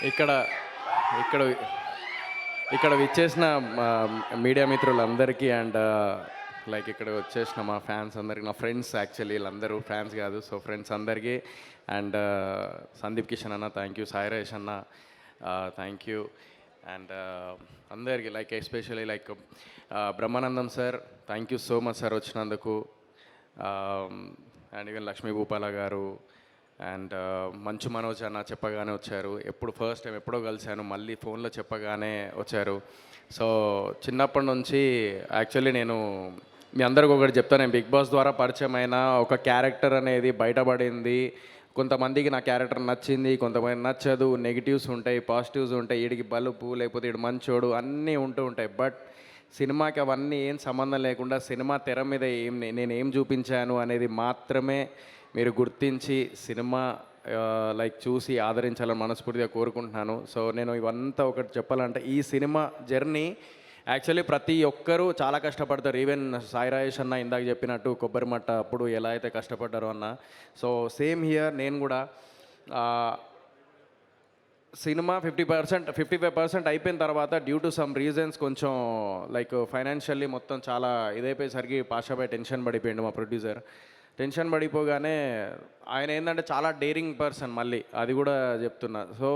ఇక్కడ ఇక్కడ ఇక్కడ విచ్చేసిన మీడియా మిత్రులందరికీ అండ్ లైక్ ఇక్కడ వచ్చేసిన మా ఫ్యాన్స్ అందరికీ, నా ఫ్రెండ్స్ యాక్చువల్లీ వీళ్ళందరూ ఫ్యాన్స్ కాదు, సో ఫ్రెండ్స్ అందరికీ అండ్ సందీప్ కిషన్ అన్న థ్యాంక్ యూ, సాయిరాజ్ అన్న థ్యాంక్ యూ అండ్ అందరికీ like especially like Brahmanandam sir thank you so much sir వచ్చినందుకు, అండ్ ఈవెన్ లక్ష్మీ భూపాల గారు అండ్ మంచు మనోజ్ అన్న చెప్పగానే వచ్చారు, ఎప్పుడు ఫస్ట్ టైం ఎప్పుడో కలిశాను, మళ్ళీ ఫోన్లో చెప్పగానే వచ్చారు. సో చిన్నప్పటి నుంచి యాక్చువల్లీ నేను మీ అందరికి ఒకటి చెప్తాను, నేను బిగ్ బాస్ ద్వారా పరిచయం అయిన ఒక క్యారెక్టర్ అనేది బయటపడింది. కొంతమందికి నా క్యారెక్టర్ నచ్చింది, కొంతమంది నచ్చదు, నెగిటివ్స్ ఉంటాయి, పాజిటివ్స్ ఉంటాయి, వీడికి బలుపు లేకపోతే వీడు మంచోడు అన్నీ ఉంటూ ఉంటాయి. బట్ సినిమాకి అవన్నీ ఏం సంబంధం లేకుండా సినిమా తెర మీద నేను ఏం చూపించాను అనేది మాత్రమే మీరు గుర్తించి సినిమా లైక్ చూసి ఆదరించాలని మనస్ఫూర్తిగా కోరుకుంటున్నాను. సో నేను ఇవంతా ఒకటి చెప్పాలంటే ఈ సినిమా జర్నీ యాక్చువల్లీ ప్రతి ఒక్కరూ చాలా కష్టపడతారు. ఈవెన్ సాయిరాజేష్ అన్న ఇందాక చెప్పినట్టు కొబ్బరిమట్ట అప్పుడు ఎలా అయితే కష్టపడ్డారో అన్న, సో సేమ్ హియర్ నేను కూడా సినిమా 55% అయిపోయిన తర్వాత డ్యూ టు సమ్ రీజన్స్ కొంచెం లైక్ ఫైనాన్షియల్లీ మొత్తం చాలా ఇదైపోయేసరికి పాషాబాయ్ టెన్షన్ పడిపోయింది. మా ప్రొడ్యూసర్ టెన్షన్ పడిపోగానే ఆయన ఏంటంటే చాలా డేరింగ్ పర్సన్, మళ్ళీ అది కూడా చెప్తున్నా. సో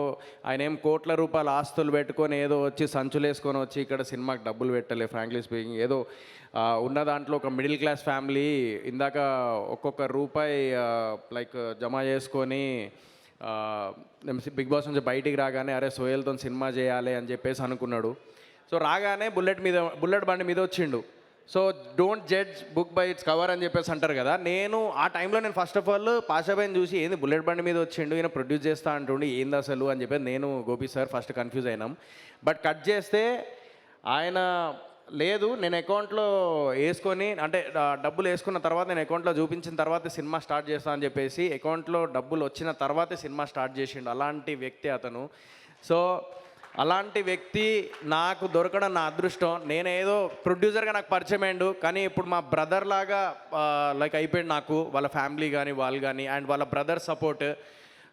ఆయన ఏం కోట్ల రూపాయల ఆస్తులు పెట్టుకొని ఏదో వచ్చి సంచులు వేసుకొని వచ్చి ఇక్కడ సినిమాకి డబ్బులు పెట్టలే. ఫ్రాంక్లీ స్పీకింగ్ ఏదో ఉన్న దాంట్లో ఒక మిడిల్ క్లాస్ ఫ్యామిలీ ఇందాక ఒక్కొక్క రూపాయి లైక్ జమ చేసుకొని బిగ్ బాస్ నుంచి బయటికి రాగానే అరే సోయల్తో సినిమా చేయాలి అని చెప్పేసి అనుకున్నాడు. సో రాగానే బుల్లెట్ బండి మీద వచ్చిండు. So don't judge book by its cover అని చెప్పేసి అంటారు కదా. నేను ఆ టైంలో నేను ఫస్ట్ ఆఫ్ ఆల్ పాషాబాయిని చూసి ఏంది బుల్లెట్ బండి మీద వచ్చిండు, ఈయన ప్రొడ్యూస్ చేస్తా అంటుండి ఏంది అసలు అని చెప్పేసి నేను గోపి సార్ ఫస్ట్ కన్ఫ్యూజ్ అయినాం. బట్ కట్ చేస్తే ఆయన లేదు, నేను అకౌంట్లో వేసుకొని అంటే డబ్బులు వేసుకున్న తర్వాత నేను అకౌంట్లో చూపించిన తర్వాత సినిమా స్టార్ట్ చేస్తా అని చెప్పేసి అకౌంట్లో డబ్బులు వచ్చిన తర్వాతే సినిమా స్టార్ట్ చేసిండు. అలాంటి వ్యక్తి అతను. సో అలాంటి వ్యక్తి నాకు దొరకడం నా అదృష్టం. నేనేదో ప్రొడ్యూసర్గా నాకు పరిచయం అయ్యిండు, కానీ ఇప్పుడు మా బ్రదర్ లాగా లైక్ అయిపోయాడు నాకు, వాళ్ళ ఫ్యామిలీ కానీ వాళ్ళు కానీ అండ్ వాళ్ళ బ్రదర్ సపోర్ట్.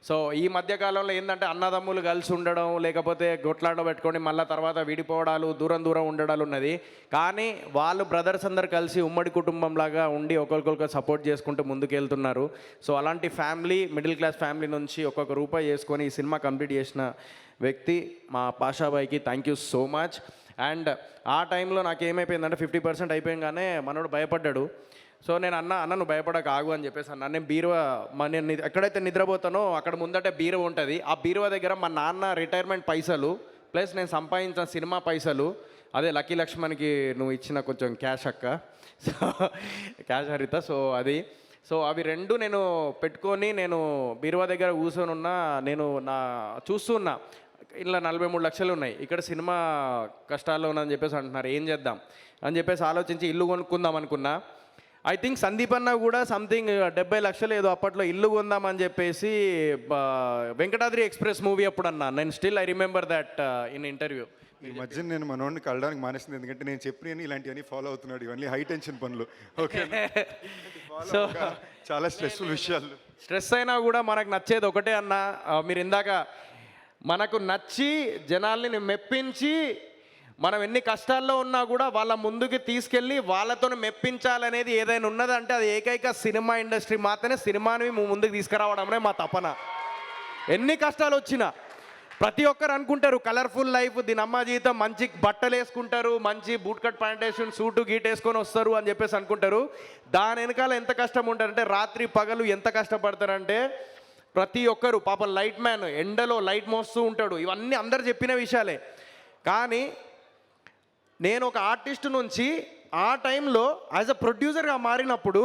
సో ఈ మధ్యకాలంలో ఏంటంటే అన్నదమ్ములు కలిసి ఉండడం లేకపోతే గొట్లాట పెట్టుకొని మళ్ళీ తర్వాత విడిపోవడాలు దూరం ఉండడాలు ఉన్నది. కానీ వాళ్ళు బ్రదర్స్ అందరు కలిసి ఉమ్మడి కుటుంబంలాగా ఉండి ఒకరికొకరు సపోర్ట్ చేసుకుంటూ ముందుకెళ్తున్నారు. సో అలాంటి ఫ్యామిలీ, మిడిల్ క్లాస్ ఫ్యామిలీ నుంచి ఒక్కొక్క రూపాయి చేసుకొని ఈ సినిమా కంప్లీట్ చేసిన వ్యక్తి మా పాషాబాయికి thank you so much. And ఆ టైంలో నాకు ఏమైపోయిందంటే 50% అయిపోయింగానే మనోడు భయపడ్డాడు. సో నేను అన్న నువ్వు భయపడక ఆగు అని చెప్పేసి అన్న. నేను బీరువా నేను ఎక్కడైతే నిద్రపోతానో అక్కడ ముందటే బీరువా ఉంటుంది. ఆ బీరువా దగ్గర మా నాన్న రిటైర్మెంట్ పైసలు ప్లస్ నేను సంపాదించిన సినిమా పైసలు, అదే లక్కీ లక్ష్మణ్కి నువ్వు ఇచ్చిన కొంచెం క్యాష్ అక్క, సో క్యాష్ హరిత, సో అది. సో అవి రెండు నేను పెట్టుకొని నేను బీరువా దగ్గర కూర్చొని ఉన్నా. నేను చూస్తున్నా ఇలా 43 లక్షలు ఉన్నాయి, ఇక్కడ సినిమా కష్టాల్లో ఉందని చెప్పేసి అంటున్నారు, ఏం చేద్దాం అని చెప్పేసి ఆలోచించి ఇల్లు కొనుక్కుందాం అనుకున్నా. ఐ థింక్ సందీప్ అన్న కూడా సంథింగ్ 70 లక్షలు ఏదో అప్పట్లో ఇల్లు కొందామని చెప్పేసి వెంకటాద్రి ఎక్స్ప్రెస్ మూవీ అప్పుడు అన్నా. నేను still I remember that in interview. ఈ మధ్య నేను మనోడిని కలడానికి మానేసింది, ఎందుకంటే నేను చెప్పినవి ఇలాంటివన్నీ ఫాలో అవుతున్నాడు, ఇవన్నీ హై టెన్షన్ పనులు. ఓకే, సో చాలా స్ట్రెస్ఫుల్ విషయాలు. స్ట్రెస్ అయినా కూడా మనకు నచ్చేది ఒకటే అన్న, మీరు ఇందాక మనకు నచ్చి జనాల్ని మెప్పించి మనం ఎన్ని కష్టాల్లో ఉన్నా కూడా వాళ్ళ ముందుకు తీసుకెళ్ళి వాళ్ళతో మెప్పించాలనేది ఏదైనా ఉన్నదంటే అది ఏకైక సినిమా ఇండస్ట్రీ మాత్రమే. సినిమాని ముందుకు తీసుకురావడమే మా తపన. ఎన్ని కష్టాలు వచ్చినా ప్రతి ఒక్కరు అనుకుంటారు కలర్ఫుల్ లైఫ్, దీని అమ్మ జీవితం, మంచి బట్టలు వేసుకుంటారు, మంచి బూట్ కట్ ప్యాంట్ వేసుకుని సూటు గీట్ వేసుకొని వస్తారు అని చెప్పేసి అనుకుంటారు. దాని వెనకాల ఎంత కష్టం ఉంటారంటే రాత్రి పగలు ఎంత కష్టపడతారంటే ప్రతి ఒక్కరు పాపం లైట్ మ్యాన్ ఎండలో లైట్ మోస్తూ ఉంటాడు. ఇవన్నీ అందరు చెప్పిన విషయాలే. కానీ నేను ఒక ఆర్టిస్ట్ నుంచి ఆ టైంలో యాజ్ అ ప్రొడ్యూసర్గా మారినప్పుడు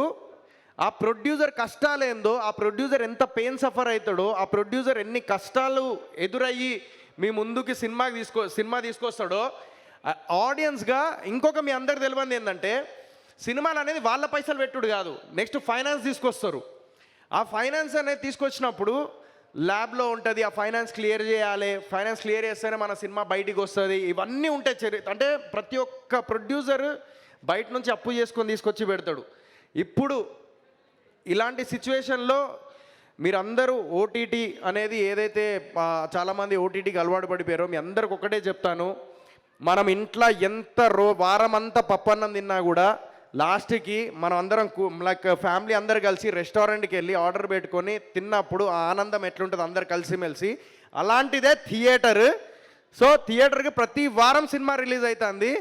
ఆ ప్రొడ్యూసర్ కష్టాలేందో, ఆ ప్రొడ్యూసర్ ఎంత పెయిన్ సఫర్ అవుతాడో, ఆ ప్రొడ్యూసర్ ఎన్ని కష్టాలు ఎదురయ్యి మీ ముందుకి సినిమా తీసుకొస్తాడో ఆడియన్స్గా. ఇంకొక మీ అందరు తెలియంది ఏంటంటే సినిమాలు అనేది వాళ్ళ పైసలు పెట్టుడు కాదు, నెక్స్ట్ ఫైనాన్స్ తీసుకొస్తారు. ఆ ఫైనాన్స్ అనేది తీసుకొచ్చినప్పుడు ల్యాబ్లో ఉంటుంది, ఆ ఫైనాన్స్ క్లియర్ చేయాలి, ఫైనాన్స్ క్లియర్ చేస్తేనే మన సినిమా బయటికి వస్తుంది. ఇవన్నీ ఉంటాయి. అంటే ప్రతి ఒక్క ప్రొడ్యూసర్ బయట నుంచి అప్పు చేసుకొని తీసుకొచ్చి పెడతాడు. ఇప్పుడు ఇలాంటి సిచ్యువేషన్లో మీరందరూ ఓటీటీ అనేది ఏదైతే చాలామంది ఓటీటీకి అలవాటు పడిపోయారో మీ అందరికి ఒకటే చెప్తాను, మనం ఇంట్లో ఎంత వారం అంతా పప్పన్నం తిన్నా కూడా లాస్ట్కి మనం అందరం లైక్ ఫ్యామిలీ అందరు కలిసి రెస్టారెంట్కి వెళ్ళి ఆర్డర్ పెట్టుకొని తిన్నప్పుడు ఆ ఆనందం ఎట్లుంటుంది అందరు కలిసిమెలిసి, అలాంటిదే థియేటర్. సో థియేటర్కి ప్రతి వారం సినిమా రిలీజ్ అవుతుంది.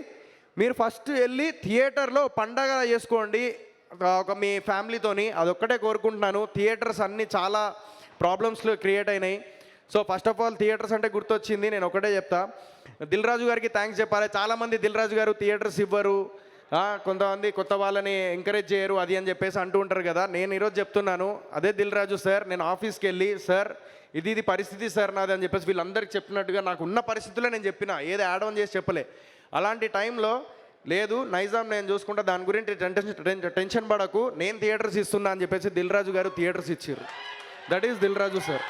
మీరు ఫస్ట్ వెళ్ళి థియేటర్లో పండగ చేసుకోండి ఒక మీ ఫ్యామిలీతోని, అదొక్కటే కోరుకుంటున్నాను. థియేటర్స్ అన్నీ చాలా ప్రాబ్లమ్స్లో క్రియేట్ అయినాయి. So first of all theatres అంటే గుర్తొచ్చింది, నేను ఒకటే చెప్తా, దిల్ రాజు గారికి థ్యాంక్స్ చెప్పాలి. చాలామంది దిల్ రాజు గారు థియేటర్స్ ఇవ్వరు, కొంతమంది కొత్త వాళ్ళని ఎంకరేజ్ చేయరు అది అని చెప్పేసి అంటూ ఉంటారు కదా. నేను ఈరోజు చెప్తున్నాను, అదే దిల్ రాజు సార్, నేను ఆఫీస్కి వెళ్ళి సార్ ఇది పరిస్థితి సార్ నాది అని చెప్పేసి వీళ్ళందరికీ చెప్పినట్టుగా నాకు ఉన్న పరిస్థితుల్లో నేను చెప్పిన, ఏదో యాడ్ ఆన్ చేసి చెప్పలే. అలాంటి టైంలో లేదు నైజాం నేను చూసుకుంటా, దాని గురించి టెన్షన్ పడకు, నేను థియేటర్స్ ఇస్తున్నా అని చెప్పేసి దిల్ రాజు గారు థియేటర్స్ ఇచ్చారు. That is Dil Raju sir.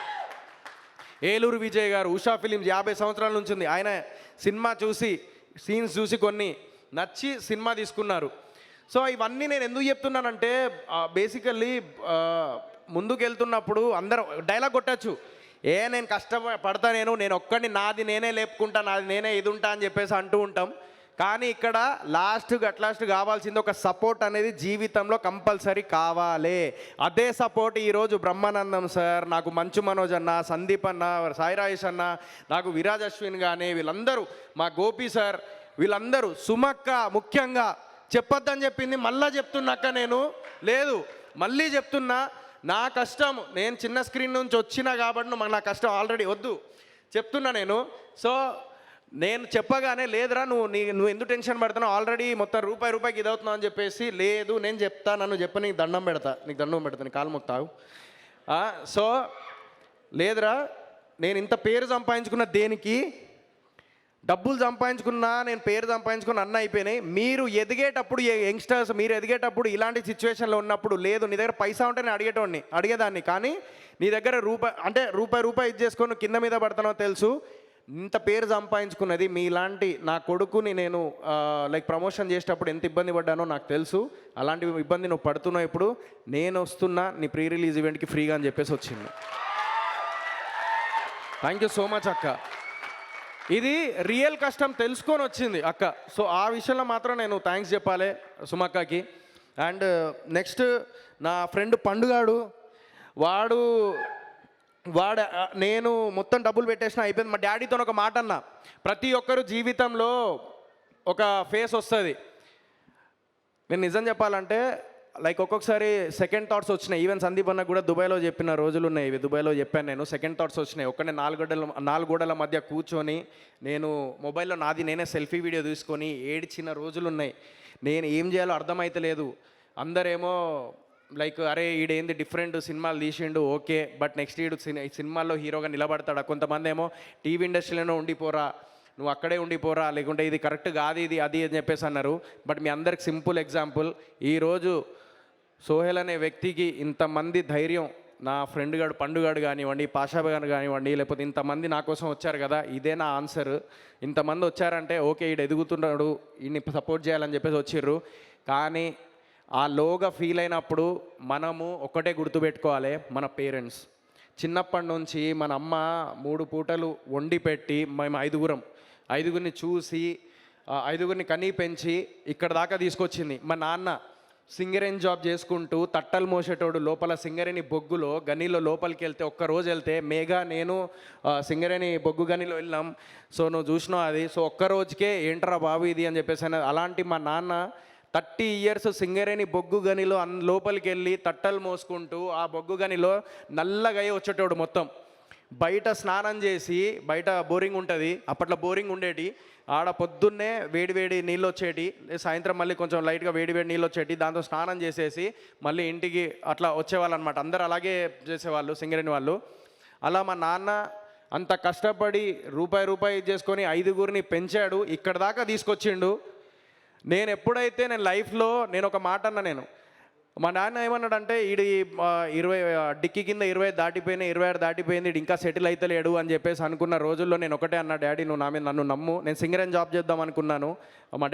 Eluru Vijay గారు ఉషా ఫిలిమ్స్ 50 సంవత్సరాల నుంచి ఉంది. ఆయన సినిమా చూసి సీన్స్ చూసి కొన్ని నచ్చి సినిమా తీసుకున్నారు. సో ఇవన్నీ నేను ఎందుకు చెప్తున్నానంటే బేసికల్లీ ముందుకు వెళ్తున్నప్పుడు అందరూ డైలాగ్ కొట్టచ్చు, నేను కష్టపడతా, నేను ఒక్కడిని నాది నేనే లేపుకుంటా, నాది నేనే ఇది ఉంటా అని చెప్పేసి అంటూ ఉంటాం. కానీ ఇక్కడ లాస్ట్ కావాల్సింది ఒక సపోర్ట్ అనేది జీవితంలో కంపల్సరీ కావాలి. అదే సపోర్ట్ ఈరోజు బ్రహ్మానందం సార్, నాకు మంచు మనోజ్ అన్న, సందీప్ అన్న, సాయి రాజేష్ అన్న, నాకు విరాజ్ అశ్విన్ కానీ వీళ్ళందరూ, మా గోపి సార్, వీళ్ళందరూ, సుమక్క ముఖ్యంగా చెప్పొద్దని చెప్పింది, మళ్ళీ చెప్తున్నాక నేను లేదు మళ్ళీ చెప్తున్నా, నా కష్టం నేను చిన్న స్క్రీన్ నుంచి వచ్చినా కాబట్టి నా కష్టం ఆల్రెడీ వద్దు చెప్తున్నా నేను. సో నేను చెప్పగానే లేదురా నువ్వు ఎందుకు టెన్షన్ పడుతున్నావు, ఆల్రెడీ మొత్తం రూపాయికి ఇది అవుతున్నావు అని చెప్పేసి, లేదు నేను చెప్తా, నన్ను చెప్ప, నీకు దండం పెడతా నీ కాలు మొక్తావు. సో లేదురా, నేను ఇంత పేరు సంపాదించుకున్న దేనికి, డబ్బులు సంపాదించుకున్నా, నేను పేరు సంపాదించుకున్న అన్న అయిపోయినాయి. మీరు ఎదిగేటప్పుడు యంగ్స్టర్స్ మీరు ఎదిగేటప్పుడు ఇలాంటి సిచ్యువేషన్లో ఉన్నప్పుడు, లేదు నీ దగ్గర పైసా ఉంటే నేను అడిగేదాన్ని, కానీ నీ దగ్గర రూపాయి ఇది చేసుకొని కింద మీద పడతానో తెలుసు. ఇంత పేరు సంపాదించుకున్నది మీలాంటి నా కొడుకుని నేను లైక్ ప్రమోషన్ చేసేటప్పుడు ఎంత ఇబ్బంది పడ్డానో నాకు తెలుసు. అలాంటి ఇబ్బంది నువ్వు పడుతున్నావు, ఇప్పుడు నేను వస్తున్నా నీ ప్రీ రిలీజ్ ఈవెంట్కి ఫ్రీగా అని చెప్పేసి వచ్చింది. థ్యాంక్ యూ సో మచ్ అక్క, ఇది రియల్ కష్టం తెలుసుకొని వచ్చింది అక్క. సో ఆ విషయంలో మాత్రం నేను థ్యాంక్స్ చెప్పాలి సుమక్కకి. అండ్ నెక్స్ట్ నా ఫ్రెండ్ పండుగాడు, వాడు నేను మొత్తం డబ్బులు పెట్టేసిన అయిపోయింది. మా డాడీతో ఒక మాట అన్న, ప్రతి ఒక్కరు జీవితంలో ఒక ఫేస్ వస్తుంది. నేను నిజం చెప్పాలంటే లైక్ ఒక్కొక్కసారి సెకండ్ థాట్స్ వచ్చినాయి. ఈవెన్ సందీప్ అన్న కూడా దుబాయ్లో చెప్పిన రోజులు ఉన్నాయి, ఇవి దుబాయ్లో చెప్పాను నేను. సెకండ్ థాట్స్ వచ్చినాయి. ఒక్కనే 4 గోడల మధ్య కూర్చొని నేను మొబైల్లో నేనే సెల్ఫీ వీడియో తీసుకొని ఏడ్చిన రోజులు ఉన్నాయి. నేను ఏం చేయాలో అర్థమైతలేదు. అందరేమో లైక్ అరే ఈడేంది డిఫరెంట్ సినిమాలు తీసిండు, ఓకే, బట్ నెక్స్ట్ ఈడు సినిమాల్లో హీరోగా నిలబడతాడా. కొంతమంది ఏమో టీవీ ఇండస్ట్రీలోనే ఉండిపోరా, నువ్వు అక్కడే ఉండిపోరా, లేకుంటే ఇది కరెక్ట్ కాదు ఇది అది అని చెప్పేసి అన్నారు. బట్ మీ అందరికి సింపుల్ ఎగ్జాంపుల్, ఈరోజు సోహెల్ అనే వ్యక్తికి ఇంతమంది ధైర్యం, నా ఫ్రెండ్ గాడు పండుగాడు కానివ్వండి, పాషా గారు కానివ్వండి, లేకపోతే ఇంతమంది నా కోసం వచ్చారు కదా, ఇదే నా ఆన్సర్. ఇంతమంది వచ్చారంటే ఓకే ఈడు ఎదుగుతున్నాడు, ఈయన్ని సపోర్ట్ చేయాలని చెప్పేసి వచ్చిర్రు. కానీ ఆ లోగా ఫీల్ అయినప్పుడు మనము ఒకటే గుర్తుపెట్టుకోవాలి, మన పేరెంట్స్ చిన్నప్పటి నుంచి మన అమ్మ 3 పూటలు వండి పెట్టి మేము ఐదుగురిని చూసి 5గురిని కనీ పెంచి ఇక్కడ దాకా తీసుకొచ్చింది. మా నాన్న సింగరేణి జాబ్ చేసుకుంటూ తట్టలు మోసేటోడు, లోపల సింగరేణి బొగ్గులో గనిలో లోపలికి వెళ్తే ఒక్కరోజు వెళ్తే మేఘా నేను సింగరేణి బొగ్గు గనిలో వెళ్ళాం. సో నువ్వు చూసినావు అది. సో ఒక్కరోజుకే ఏంట్రా బాబు ఇది అని చెప్పేసి అలాంటి మా నాన్న 30 years సింగరేణి బొగ్గు గనిలో లోపలికి వెళ్ళి తట్టలు మోసుకుంటూ ఆ బొగ్గు గనిలో నల్లగా వచ్చేటోడు. మొత్తం బయట స్నానం చేసి, బయట బోరింగ్ ఉంటుంది, అప్పట్లో బోరింగ్ ఉండేటి, ఆడ పొద్దున్నే వేడి నీళ్ళు వచ్చేటి, సాయంత్రం మళ్ళీ కొంచెం లైట్గా వేడి నీళ్ళు వచ్చేటి, దాంతో స్నానం చేసేసి మళ్ళీ ఇంటికి అట్లా వచ్చేవాళ్ళు అనమాట. అందరూ అలాగే చేసేవాళ్ళు సింగరేణి వాళ్ళు. అలా మా నాన్న అంత కష్టపడి రూపాయి చేసుకొని 5గురిని పెంచాడు, ఇక్కడ దాకా తీసుకొచ్చిండు. నేను ఎప్పుడైతే నేను లైఫ్లో నేను ఒక మాట అన్నా, నేను మా నాన్న ఏమన్నాడంటే ఈడు 20 డిక్కి కింద 26 దాటిపోయింది, ఈడు ఇంకా సెటిల్ అవుతలేడు అని చెప్పేసి అనుకున్న రోజుల్లో నేను ఒకటే అన్నా, డాడీ నువ్వు నన్ను నమ్ము, నేను సింగరేణి జాబ్ చేద్దాం అనుకున్నాను. మా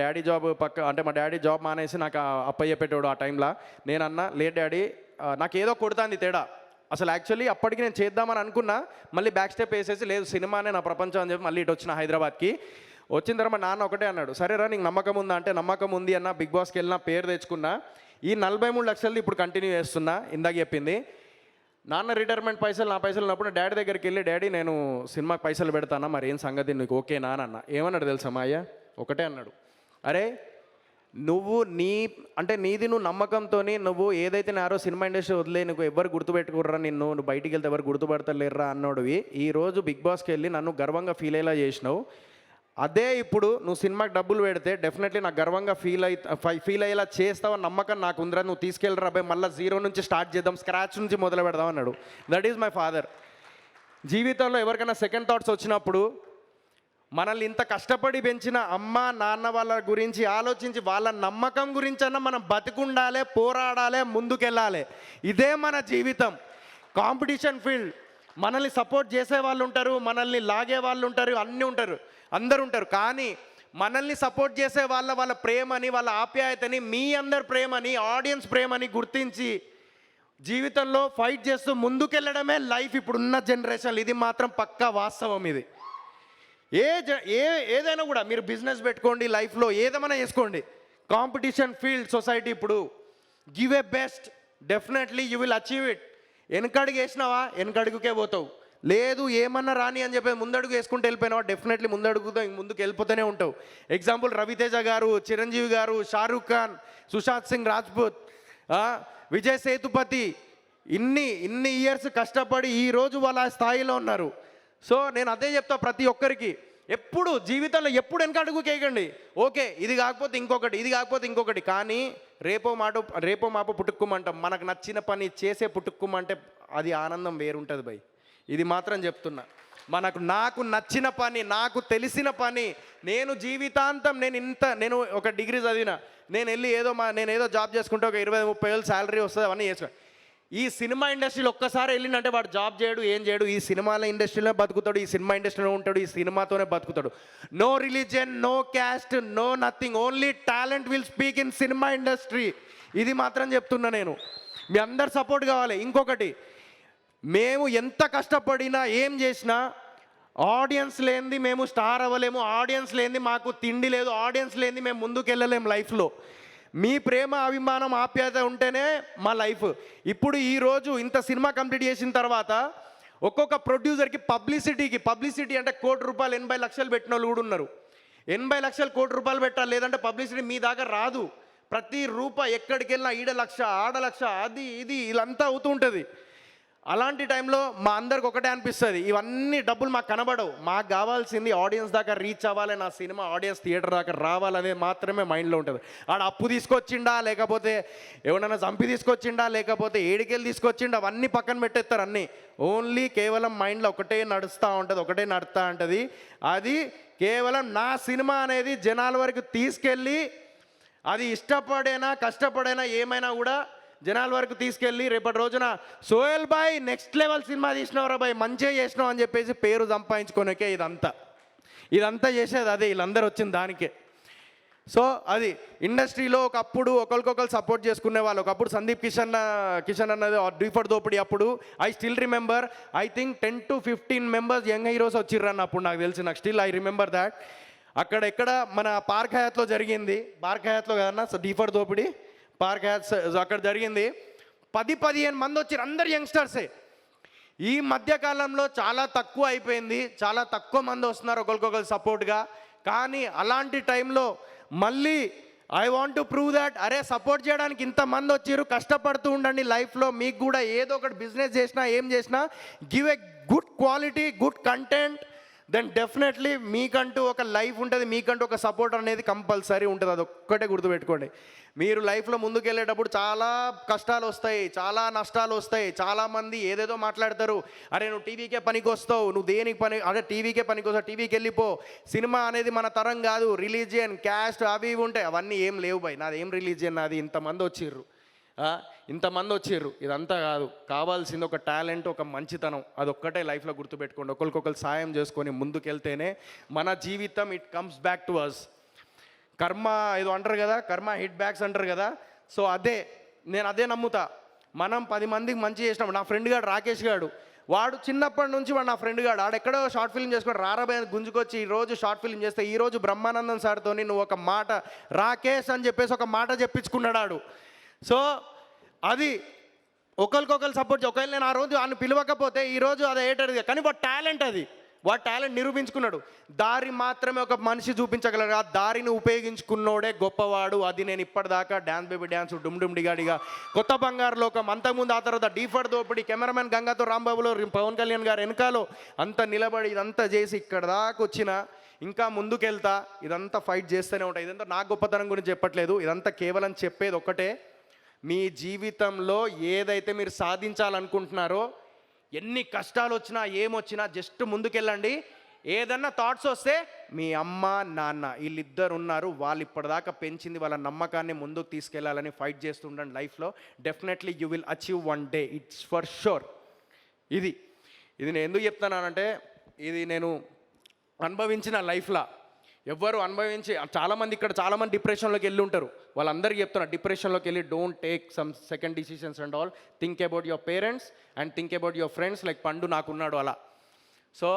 డాడీ జాబ్ మానేసి నాకు అప్పయ్యపెట్టాడు ఆ టైంలో. నేను అన్నా, లేదు డాడీ నాకు ఏదో కొడుతుంది తేడా, అసలు యాక్చువల్లీ అప్పటికి నేను చేద్దామని అనుకున్నా, మళ్ళీ బ్యాక్ స్టెప్ వేసేసి లేదు సినిమానే నా ప్రపంచం అని చెప్పి మళ్ళీ ఇటు వచ్చిన హైదరాబాద్కి. వచ్చిన తర్వాత మా నాన్న ఒకటే అన్నాడు, సరేరా నీకు నమ్మకం ఉందా అంటే నమ్మకం ఉంది అన్న, బిగ్ బాస్కి వెళ్ళినా పేరు తెచ్చుకున్నా, ఈ 43 లక్షలది ఇప్పుడు కంటిన్యూ చేస్తున్నా ఇందాక చెప్పింది. నాన్న రిటైర్మెంట్ పైసలు నా పైసలు ఉన్నప్పుడు డాడీ దగ్గరికి వెళ్ళి, డాడీ నేను సినిమాకి పైసలు పెడతానా, మరి ఏం సంగతి నీకు ఓకేనా అని అన్న. ఏమన్నాడు తెలుసా మా అయ్య, ఒకటే అన్నాడు, అరే నువ్వు నీది నువ్వు నమ్మకంతో నువ్వు ఏదైతే నారో సినిమా ఇండస్ట్రీ వదిలే నువ్వు ఎవరు గుర్తుపెట్టుకుర్రా, నువ్వు బయటికి వెళ్తే ఎవరు గుర్తుపడతలేర్రా అన్నోడివి ఈరోజు బిగ్ బాస్కి వెళ్ళి నన్ను గర్వంగా ఫీల్ అయ్యేలా చేసినావు. అదే ఇప్పుడు నువ్వు సినిమాకి డబ్బులు పెడితే డెఫినెట్లీ నాకు గర్వంగా ఫీల్ అయ్యేలా చేస్తావని నమ్మకం నాకు ఉందిరా, నువ్వు తీసుకెళ్ళరా అబ్బాయి, మళ్ళీ జీరో నుంచి స్టార్ట్ చేద్దాం, స్క్రాచ్ నుంచి మొదలు పెడదాం అన్నాడు. That is my father. జీవితంలో ఎవరికైనా సెకండ్ థాట్స్ వచ్చినప్పుడు మనల్ని ఇంత కష్టపడి పెంచిన అమ్మ నాన్న వాళ్ళ గురించి ఆలోచించి వాళ్ళ నమ్మకం గురించి అన్న మనం బతికుండాలి, పోరాడాలి, ముందుకెళ్ళాలి. ఇదే మన జీవితం. కాంపిటీషన్ ఫీల్డ్, మనల్ని సపోర్ట్ చేసే వాళ్ళు ఉంటారు, మనల్ని లాగే వాళ్ళు ఉంటారు, అన్నీ ఉంటారు, అందరు ఉంటారు. కానీ మనల్ని సపోర్ట్ చేసే వాళ్ళ ప్రేమని, వాళ్ళ ఆప్యాయతని, మీ అందరి ప్రేమని, ఆడియన్స్ ప్రేమని గుర్తించి జీవితంలో ఫైట్ చేస్తూ ముందుకెళ్ళడమే లైఫ్ ఇప్పుడున్న జనరేషన్. ఇది మాత్రం పక్కా వాస్తవం. ఇది ఏదైనా కూడా మీరు బిజినెస్ పెట్టుకోండి, లైఫ్లో ఏదేమైనా చేసుకోండి, కాంపిటీషన్ ఫీల్డ్ సొసైటీ ఇప్పుడు. Give a best, definitely you will achieve it. వెనకడుగు వేసినావా వెనకడుగుకే పోతావు, లేదు ఏమన్నా రాని అని చెప్పి ముందడుగు వేసుకుంటూ వెళ్ళిపోయినావా డెఫినెట్లీ ముందుకు వెళ్ళిపోతూనే ఉంటావు. ఎగ్జాంపుల్ రవితేజ గారు, చిరంజీవి గారు, షారూక్ ఖాన్, సుశాంత్ సింగ్ రాజ్పూత్, విజయ్ సేతుపతి ఇన్ని ఇయర్స్ కష్టపడి ఈరోజు వాళ్ళ స్థాయిలో ఉన్నారు. సో నేను అదే చెప్తా ప్రతి ఒక్కరికి, ఎప్పుడు జీవితంలో ఎప్పుడు వెనకడుగు కేయకండి. ఓకే ఇది కాకపోతే ఇంకొకటి, ఇది కాకపోతే ఇంకొకటి, కానీ రేపో మాపో పుట్టుక్కుమంటాం. మనకు నచ్చిన పని చేసే పుట్టుక్కుమంటే అది ఆనందం వేరుంటుంది భయ్. ఇది మాత్రం చెప్తున్నా. నాకు నచ్చిన పని, నాకు తెలిసిన పని, నేను జీవితాంతం నేను ఒక డిగ్రీ చదివిన, నేను ఏదో జాబ్ చేసుకుంటే ఒక 20-30 వేలు శాలరీ వస్తుంది, అవన్నీ చేసుకున్నా. ఈ సినిమా ఇండస్ట్రీలో ఒక్కసారి వెళ్ళిందంటే వాడు జాబ్ చేయడు, ఏం చేయడు, ఈ సినిమాల ఇండస్ట్రీలో బతుకుతాడు, ఈ సినిమా ఇండస్ట్రీలో ఉంటాడు, ఈ సినిమాతోనే బతుకుతాడు. No religion, no caste, no nothing, only talent will speak in cinema industry. ఇది మాత్రం చెప్తున్నా నేను. మీ అందరు సపోర్ట్ కావాలి. ఇంకొకటి, మేము ఎంత కష్టపడినా ఏం చేసినా ఆడియన్స్ లేనిది మేము స్టార్ అవ్వలేము, ఆడియన్స్ లేనిది మాకు తిండి లేదు, ఆడియన్స్ లేనిది మేము ముందుకు వెళ్ళలేము లైఫ్లో. మీ ప్రేమ, అభిమానం, ఆప్యాయత ఉంటేనే మా లైఫ్. ఇప్పుడు ఈరోజు ఇంత సినిమా కంప్లీట్ చేసిన తర్వాత ఒక్కొక్క ప్రొడ్యూసర్కి పబ్లిసిటీ అంటే 1 కోటి రూపాయలు 80 లక్షలు పెట్టిన వాళ్ళు కూడా ఉన్నారు. 80 లక్షలు 1 కోటి రూపాయలు పెట్టాలి, లేదంటే పబ్లిసిటీ మీ దాకా రాదు. ప్రతి రూపాయి ఎక్కడికి వెళ్ళినా ఈడ లక్ష, ఆడ లక్ష, అది ఇది ఇలాంతా అవుతూ ఉంటుంది. అలాంటి టైంలో మా అందరికి ఒకటే అనిపిస్తుంది, ఇవన్నీ డబ్బులు మాకు కనబడవు, మాకు కావాల్సింది ఆడియన్స్ దాకా రీచ్ అవ్వాలి, నా సినిమా ఆడియన్స్ థియేటర్ దాకా రావాలనేది మాత్రమే మైండ్లో ఉంటుంది. ఆడ అప్పు తీసుకొచ్చిండా, లేకపోతే ఎవరైనా చంపి తీసుకొచ్చిండా, లేకపోతే ఏడికెళ్ళి తీసుకొచ్చిండా, అవన్నీ పక్కన పెట్టేస్తారు. అన్నీ ఓన్లీ కేవలం మైండ్లో ఒకటే నడుస్తూ ఉంటుంది. అది కేవలం నా సినిమా అనేది జనాల వరకు తీసుకెళ్ళి, అది ఇష్టపడైనా కష్టపడైనా ఏమైనా కూడా జనాల వరకు తీసుకెళ్ళి రేపటి రోజున సోహెల్ బాయ్ నెక్స్ట్ లెవెల్ సినిమా తీసినవరా బాయ్, మంచిగా చేసినావు అని చెప్పేసి పేరు సంపాదించుకోనికే ఇదంతా చేసేది అదే, వీళ్ళందరూ వచ్చిన దానికే. సో అది ఇండస్ట్రీలో ఒకప్పుడు ఒకరికొకరు సపోర్ట్ చేసుకునే వాళ్ళు. ఒకప్పుడు సందీప్ కిషన్ అన్నది డీఫర్ దోపిడి అప్పుడు I still remember, I think 10 to 15 members young heroes వచ్చిర్రన్న అప్పుడు నాకు తెలిసి. నాకు స్టిల్ ఐ రిమెంబర్ దాట్. ఎక్కడ మన పార్క్ హయాత్లో జరిగింది, పార్క్ హయాత్లో కదన్నా డీఫర్ దోపిడి, పార్క్ హయాత్ అక్కడ జరిగింది. 10-15 మంది వచ్చారు, అందరు యంగ్స్టర్సే. ఈ మధ్యకాలంలో చాలా తక్కువ అయిపోయింది, చాలా తక్కువ మంది వస్తున్నారు ఒకరికొకరు సపోర్ట్గా. కానీ అలాంటి టైంలో మళ్ళీ I want to prove that, అరే సపోర్ట్ చేయడానికి ఇంతమంది వచ్చారు, కష్టపడుతూ ఉండండి లైఫ్లో. మీకు కూడా ఏదో ఒకటి బిజినెస్ చేసినా ఏం చేసినా give a good quality, good content, then definitely మీకంటూ ఒక లైఫ్ ఉంటుంది, మీకంటూ ఒక సపోర్ట్ అనేది కంపల్సరీ ఉంటుంది. అది ఒక్కటే గుర్తుపెట్టుకోండి. మీరు లైఫ్లో ముందుకు వెళ్ళేటప్పుడు చాలా కష్టాలు వస్తాయి, చాలా నష్టాలు వస్తాయి. చాలామంది ఏదేదో మాట్లాడతారు, అరే నువ్వు టీవీకే పనికి వస్తావు, నువ్వు దేనికి పని, అదే టీవీకే పనికి వస్తావు, టీవీకి వెళ్ళిపో, సినిమా అనేది మన తరం కాదు, రిలీజియన్, క్యాస్ట్ అవి ఇవి ఉంటాయి. అవన్నీ ఏం లేవు భయ్, నాది ఏం రిలీజియన్, నాది ఇంతమంది వచ్చిర్రు, ఇదంతా కాదు. కావాల్సింది ఒక టాలెంట్, ఒక మంచితనం, అదొక్కటే లైఫ్లో గుర్తుపెట్టుకోండి. ఒకరికొకరు సాయం చేసుకొని ముందుకెళ్తేనే మన జీవితం it comes back to us. Karma ఏదో అంటారు కదా, కర్మ హిట్ బ్యాక్స్ అంటారు కదా. సో నేను అదే నమ్ముతా. మనం 10 మందికి మంచి చేసినాం. నా ఫ్రెండ్ గాడు రాకేష్ గాడు, వాడు చిన్నప్పటి నుంచి వాడు నా ఫ్రెండ్ గాడు, ఆడెక్కడో షార్ట్ ఫిల్మ్ చేసుకొని రారాబాయ్ గుంజుకొచ్చి ఈరోజు షార్ట్ ఫిల్మ్ చేస్తే ఈరోజు బ్రహ్మానందం సార్తో నువ్వు ఒక మాట రాకేష్ అని చెప్పేసి ఒక మాట చెప్పించుకున్నాడు ఆడు. సో అది ఒకరికొకరు సపోర్ట్. ఒకవేళ నేను ఆ రోజు ఆయన పిలవకపోతే ఈరోజు అది ఏటది, కానీ వాడు టాలెంట్, అది వాడు టాలెంట్ నిరూపించుకున్నాడు. దారి మాత్రమే ఒక మనిషి చూపించగలరు, ఆ దారిని ఉపయోగించుకున్నోడే గొప్పవాడు. అది నేను ఇప్పటిదాకా డ్యాన్స్ బేబీ డ్యాన్స్, డుమ్ డుమ్ డిగాడిగా, కొత్త బంగారు లోకం, అంతకుముందు ఆ తర్వాత డీఫర్ దోపిడి, కెమెరామెన్ గంగాతో రాంబాబులో, పవన్ కళ్యాణ్ గారు వెనకాలో అంత నిలబడి ఇదంతా చేసి ఇక్కడ దాకా వచ్చిన, ఇంకా ముందుకెళ్తా, ఇదంతా ఫైట్ చేస్తూనే ఉంటాయి. ఇదంతా నా గొప్పతనం గురించి చెప్పట్లేదు, ఇదంతా కేవలం చెప్పేది ఒక్కటే, మీ జీవితంలో ఏదైతే మీరు సాధించాలనుకుంటున్నారో, ఎన్ని కష్టాలు వచ్చినా ఏమొచ్చినా జస్ట్ ముందుకెళ్ళండి. ఏదన్నా థాట్స్ వస్తే మీ అమ్మ నాన్న వీళ్ళిద్దరు ఉన్నారు, వాళ్ళు ఇప్పటిదాకా పెంచింది వాళ్ళ నమ్మకాన్ని ముందుకు తీసుకెళ్లాలని ఫైట్ చేస్తుండండి లైఫ్లో. Definitely you will achieve one day, it's for sure. ఇది నేను ఎందుకు చెప్తున్నానంటే, ఇది నేను అనుభవించిన లైఫ్లో ఎవ్వరు అనుభవించి, చాలామంది ఇక్కడ చాలామంది డిప్రెషన్లోకి వెళ్ళి ఉంటారు, వాళ్ళందరికీ చెప్తున్నా, డిప్రెషన్లోకి వెళ్ళి don't take sum second decisions and all, think about your parents and think about your friends, like పండు నాకున్నాడు అలా. సో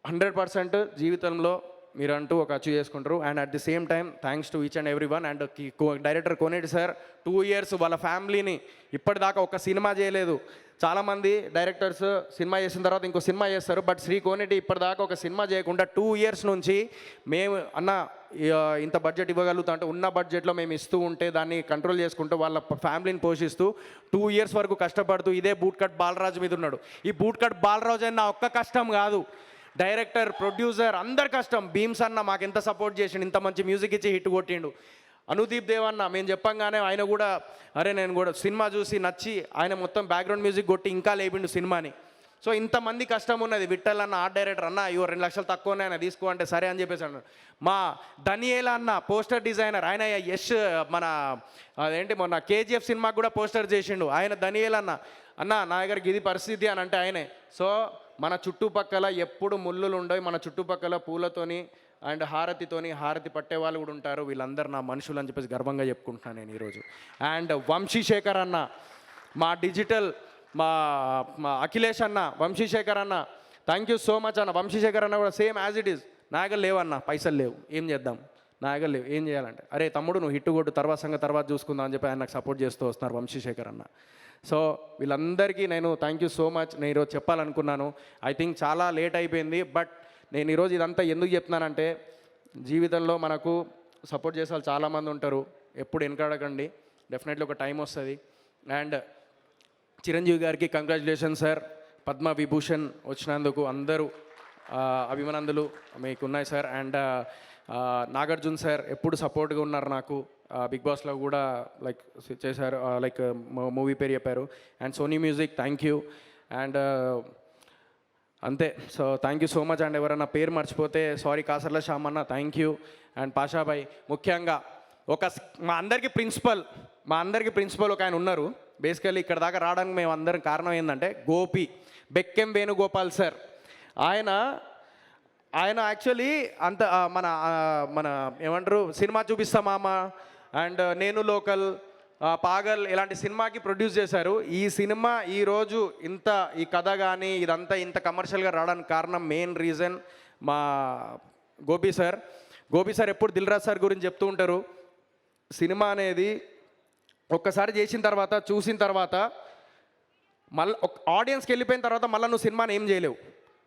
100% జీవితంలో మీరంటూ ఒక అచీవ్ చేసుకుంటారు. And at the same time thanks to each and every one. And director Koneti sir 2 years వాళ్ళ ఫ్యామిలీని ఇప్పటిదాకా ఒక cinema చేయలేదు. చాలామంది డైరెక్టర్స్ సినిమా చేసిన తర్వాత ఇంకో సినిమా చేస్తారు, బట్ శ్రీ కోనేటి ఇప్పటిదాకా ఒక సినిమా చేయకుండా 2 years నుంచి మేము అన్న ఇంత బడ్జెట్ ఇవ్వగలుగుతా అంటే ఉన్న బడ్జెట్లో మేము ఇస్తూ ఉంటే దాన్ని కంట్రోల్ చేసుకుంటూ వాళ్ళ ఫ్యామిలీని పోషిస్తూ 2 years వరకు కష్టపడుతూ ఇదే బూట్ కట్ బాలరాజు మీద ఉన్నాడు. ఈ బూట్ కట్ బాలరాజు అని నా ఒక్క కష్టం కాదు, డైరెక్టర్, ప్రొడ్యూసర్ అందరి కష్టం. భీమ్స్ అన్న మాకు ఎంత సపోర్ట్ చేసిండు, ఇంత మంచి మ్యూజిక్ ఇచ్చి హిట్ కొట్టిండు. అనుదీప్ దేవ్ అన్న మేము చెప్పంగానే ఆయన కూడా అరే నేను కూడా సినిమా చూసి నచ్చి ఆయన మొత్తం బ్యాక్గ్రౌండ్ మ్యూజిక్ కొట్టి ఇంకా లేపిండు సినిమాని. సో ఇంతమంది కష్టం ఉన్నది. విఠల్ అన్న ఆర్ట్ డైరెక్టర్, అన్న ఇవో 2 లక్షలు తక్కువనే ఆయన తీసుకో అంటే సరే అని చెప్పేసి అన్నాడు. మా దనియేలా అన్న పోస్టర్ డిజైనర్, ఆయన యష్ మన అదేంటి మొన్న KGF సినిమాకి కూడా పోస్టర్ చేసిండు ఆయన. దనియేలా అన్న నా దగ్గరికి ఇది పరిస్థితి అని అంటే ఆయనే. సో మన చుట్టుపక్కల ఎప్పుడు ముళ్ళులు ఉండవు, మన చుట్టుపక్కల పూలతోని అండ్ హారతి పట్టే వాళ్ళు కూడా ఉంటారు. వీళ్ళందరూ నా మనుషులు అని చెప్పేసి గర్వంగా చెప్పుకుంటున్నాను నేను ఈరోజు. అండ్ వంశీశేఖర్ అన్న, మా డిజిటల్ మా అఖిలేష్ అన్న, వంశీశేఖర్ అన్న, థ్యాంక్ యూ సో మచ్ అన్న. వంశీశేఖర్ అన్న కూడా సేమ్ యాజ్ ఇట్ ఈస్, నా దగ్గర లేవన్న, పైసలు లేవు, ఏం చేద్దాం, నా దగ్గర లేవు, ఏం చేయాలంటే అరే తమ్ముడు నువ్వు హిట్ కొట్టు, తర్వాత చూసుకుందాం అని చెప్పి ఆయన నాకు సపోర్ట్ చేస్తూ వస్తున్నారు వంశీశేఖర్ అన్న. సో వీళ్ళందరికీ నేను థ్యాంక్ యూ సో మచ్. నేను ఈరోజు చెప్పాలనుకున్నాను, ఐ థింక్ చాలా లేట్ అయిపోయింది, బట్ నేను ఈరోజు ఇదంతా ఎందుకు చెప్తున్నానంటే, జీవితంలో మనకు సపోర్ట్ చేసే వాళ్ళు చాలామంది ఉంటారు, ఎప్పుడు వెనకాడకండి, డెఫినెట్లీ ఒక టైం వస్తుంది. అండ్ చిరంజీవి గారికి కంగ్రాచులేషన్ సార్, పద్మ విభూషణ్ వచ్చినందుకు అందరూ అభిమానందులు మీకు ఉన్నాయి సార్. అండ్ నాగార్జున సార్ ఎప్పుడు సపోర్ట్గా ఉన్నారు నాకు, బిగ్ బాస్లో కూడా లైక్ చేశారు, లైక్ మూవీ పేరు చెప్పారు. And Sony music thank you. And అంతే. So thank you so much. And ఎవరైనా పేరు మర్చిపోతే సారీ, కాసర్ల శ్యామ్ అన్న థ్యాంక్ యూ. అండ్ పాషాబాయ్, ముఖ్యంగా మా అందరికీ ప్రిన్సిపల్ ఒక ఆయన ఉన్నారు. బేసికల్లీ ఇక్కడ దాకా రావడానికి మేము అందరం కారణం ఏంటంటే బెక్కెం వేణుగోపాల్ సార్. ఆయన యాక్చువల్లీ అంత మన ఏమంటారు సినిమా చూపిస్తామా అండ్ నేను లోకల్, పాగల్ ఇలాంటి సినిమాకి ప్రొడ్యూస్ చేశారు. ఈ సినిమా ఈరోజు ఈ కథ కానీ ఇదంతా ఇంత కమర్షియల్గా రావడానికి కారణం మెయిన్ రీజన్ మా గోపి సార్ ఎప్పుడు దిల్ రాజు సార్ గురించి చెప్తూ ఉంటారు. సినిమా అనేది ఒక్కసారి చేసిన తర్వాత చూసిన తర్వాత మళ్ళీ ఆడియన్స్కి వెళ్ళిపోయిన తర్వాత మళ్ళీ నువ్వు సినిమాని ఏం చేయలేవు.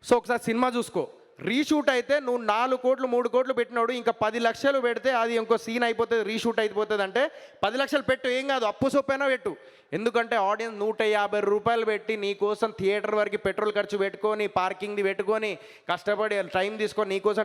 సో ఒకసారి సినిమా చూసుకో, రీషూట్ అయితే నువ్వు 4 కోట్లు 3 కోట్లు పెట్టినాడు, ఇంకా 10 లక్షలు పెడితే అది ఇంకో సీన్ అయిపోతుంది, రీషూట్ అయిపోతుంది. అంటే 10 లక్షలు పెట్టు, ఏం కాదు, అప్పు సొప్పైనా పెట్టు. ఎందుకంటే ఆడియన్స్ 150 రూపాయలు పెట్టి నీ కోసం థియేటర్ వరకు పెట్రోల్ ఖర్చు పెట్టుకొని, పార్కింగ్ది పెట్టుకొని, కష్టపడి టైం తీసుకొని నీ కోసం